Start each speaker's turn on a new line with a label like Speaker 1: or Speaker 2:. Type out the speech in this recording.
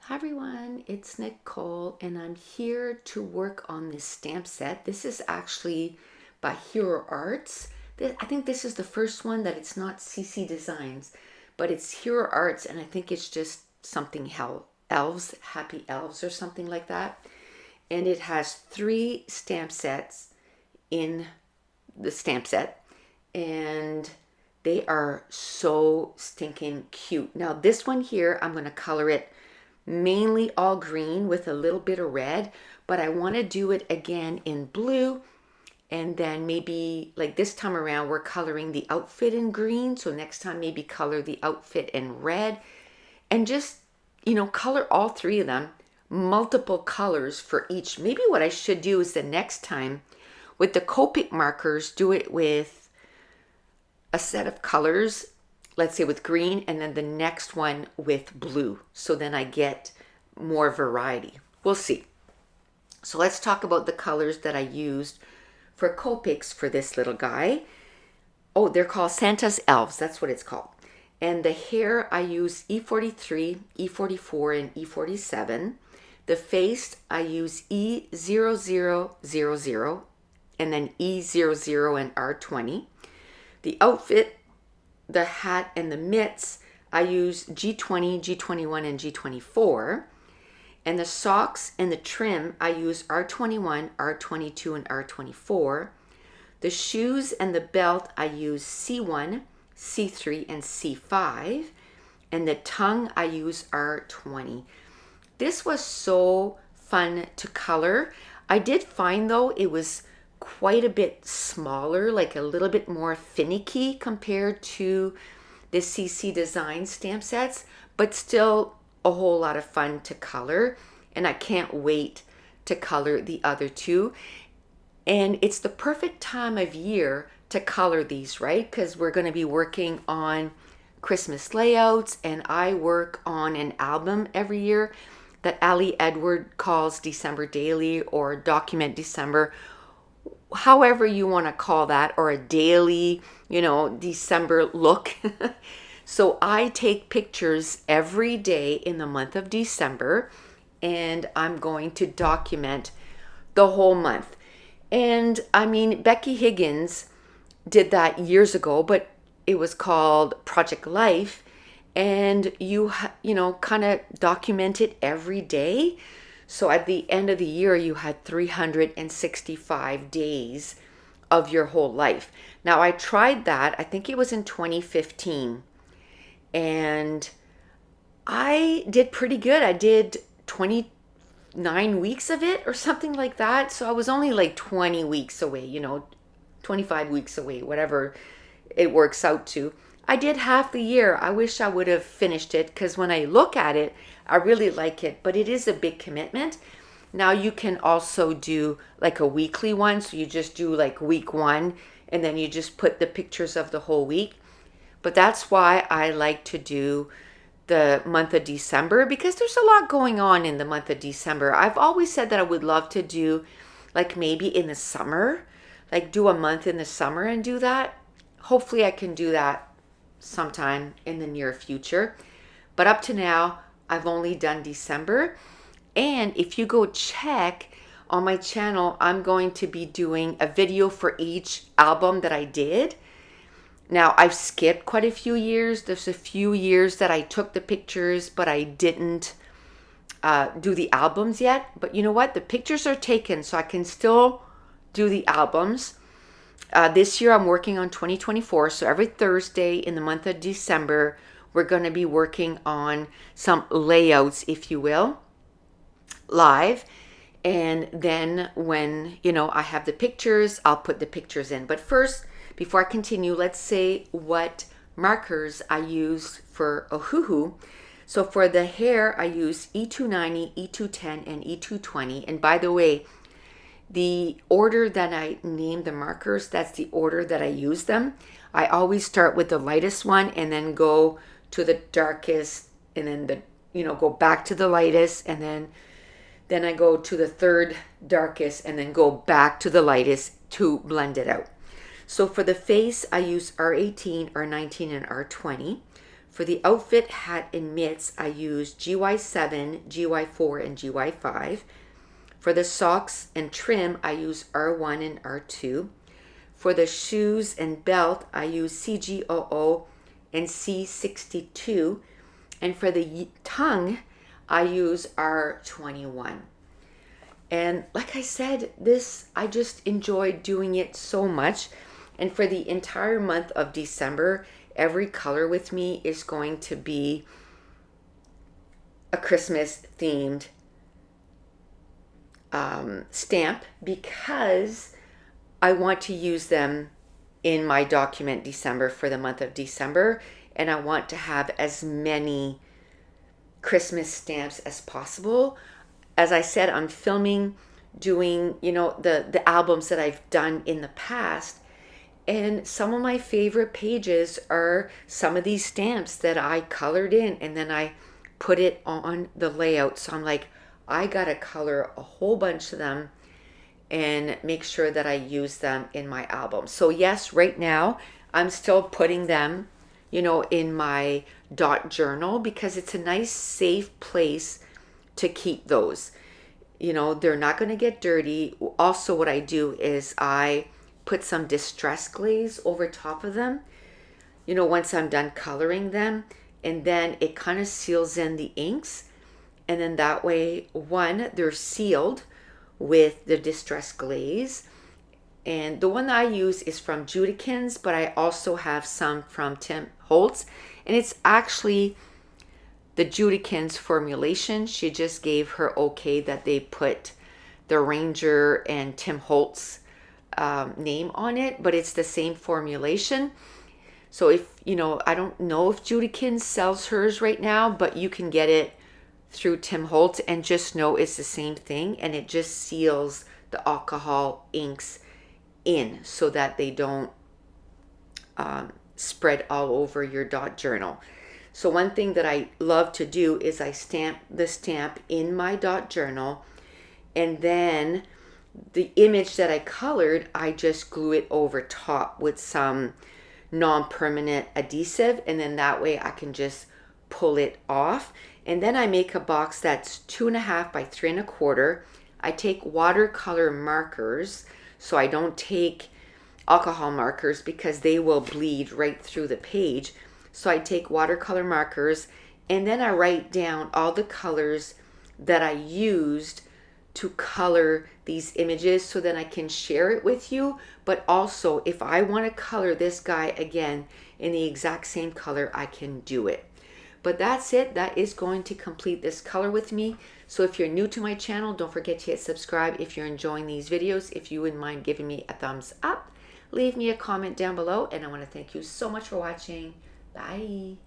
Speaker 1: Hi everyone, it's Nicole and I'm here to work on this stamp set. This is actually by Hero Arts. I think this is the first one that it's not CC Designs, but it's Hero Arts and I think it's just something Elves, Happy Elves or something like that. And it has 3 stamp sets in the stamp set and they are so stinking cute. Now this one here, I'm going to color it mainly all green with a little bit of red, but I want to do it again in blue. And then maybe like this time around, we're coloring the outfit in green. So next time, maybe color the outfit in red and just, color all 3 of them, multiple colors for each. Maybe what I should do is the next time with the Copic markers, do it with a set of colors, let's say with green, and then the next one with blue. So then I get more variety. We'll see. So let's talk about the colors that I used for Copics for this little guy. Oh, they're called Santa's Elves. That's what it's called. And the hair, I use E43, E44, and E47. The face, I use E0000, and then E00 and R20. The outfit, the hat and the mitts, I use G20, G21, and G24. And the socks and the trim, I use R21, R22, and R24. The shoes and the belt, I use C1, C3, and C5. And the tongue, I use R20. This was so fun to color. I did find though it was quite a bit smaller, like a little bit more finicky compared to the CC Design stamp sets, but still a whole lot of fun to color. And I can't wait to color the other 2. And it's the perfect time of year to color these, right? Because we're going to be working on Christmas layouts, and I work on an album every year that Ali Edward calls December Daily or Document December, however you want to call that, or a daily, December look. So I take pictures every day in the month of December, and I'm going to document the whole month. And I mean, Becky Higgins did that years ago, but it was called Project Life, and you kind of document it every day. So at the end of the year, you had 365 days of your whole life. Now, I tried that. I think it was in 2015. And I did pretty good. I did 29 weeks of it or something like that. So I was only like 20 weeks away, 25 weeks away, whatever it works out to. I did half the year. I wish I would have finished it because when I look at it, I really like it, but it is a big commitment. Now you can also do like a weekly one. So you just do like week 1 and then you just put the pictures of the whole week. But that's why I like to do the month of December, because there's a lot going on in the month of December. I've always said that I would love to do like maybe in the summer, like do a month in the summer and do that. Hopefully I can do that sometime in the near future. But up to now, I've only done December. And if you go check on my channel, I'm going to be doing a video for each album that I did. Now, I've skipped quite a few years. There's a few years that I took the pictures, but I didn't do the albums yet. But you know what? The pictures are taken, so I can still do the albums. This year, I'm working on 2024. So every Thursday in the month of December, we're going to be working on some layouts, if you will, live. And then when, I have the pictures, I'll put the pictures in. But first, before I continue, let's say what markers I use for Ohuhu. So for the hair, I use E290, E210, and E220. And by the way, the order that I name the markers, that's the order that I use them. I always start with the lightest one and then go to the darkest, and then go back to the lightest, and then I go to the third darkest and then go back to the lightest to blend it out. So for the face, I use R18, R19, and R20. For the outfit, hat, and mitts, I use GY7, GY4, and GY5. For the socks and trim, I use R1 and R2. For the shoes and belt, I use CG00 and C62. And for the tongue, I use R21. And like I said, I just enjoyed doing it so much. And for the entire month of December, every color with me is going to be a Christmas themed stamp, because I want to use them in my document December for the month of December, and I want to have as many Christmas stamps as possible. As I said, I'm filming, doing, the albums that I've done in the past, and some of my favorite pages are some of these stamps that I colored in, and then I put it on the layout. So I'm like, I gotta color a whole bunch of them and make sure that I use them in my album. So yes, right now I'm still putting them, in my dot journal, because it's a nice safe place to keep those. They're not going to get dirty. Also, what I do is I put some distress glaze over top of them, once I'm done coloring them, and then it kind of seals in the inks. And then that way, one, they're sealed with the distress glaze. And the one that I use is from Judikins, but I also have some from Tim Holtz. And it's actually the Judikins formulation. She just gave her okay that they put the Ranger and Tim Holtz name on it, but it's the same formulation. So if, I don't know if Judikins sells hers right now, but you can get it through Tim Holtz, and just know it's the same thing, and it just seals the alcohol inks in so that they don't spread all over your dot journal. So one thing that I love to do is I stamp the stamp in my dot journal, and then the image that I colored, I just glue it over top with some non-permanent adhesive, and then that way I can just pull it off. And then I make a box that's 2.5 by 3.25. I take watercolor markers, so I don't take alcohol markers because they will bleed right through the page. So I take watercolor markers, and then I write down all the colors that I used to color these images, so that I can share it with you. But also, if I want to color this guy again in the exact same color, I can do it. But that's it. That is going to complete this color with me. So if you're new to my channel, don't forget to hit subscribe. If you're enjoying these videos, if you wouldn't mind giving me a thumbs up, leave me a comment down below. And I want to thank you so much for watching. Bye.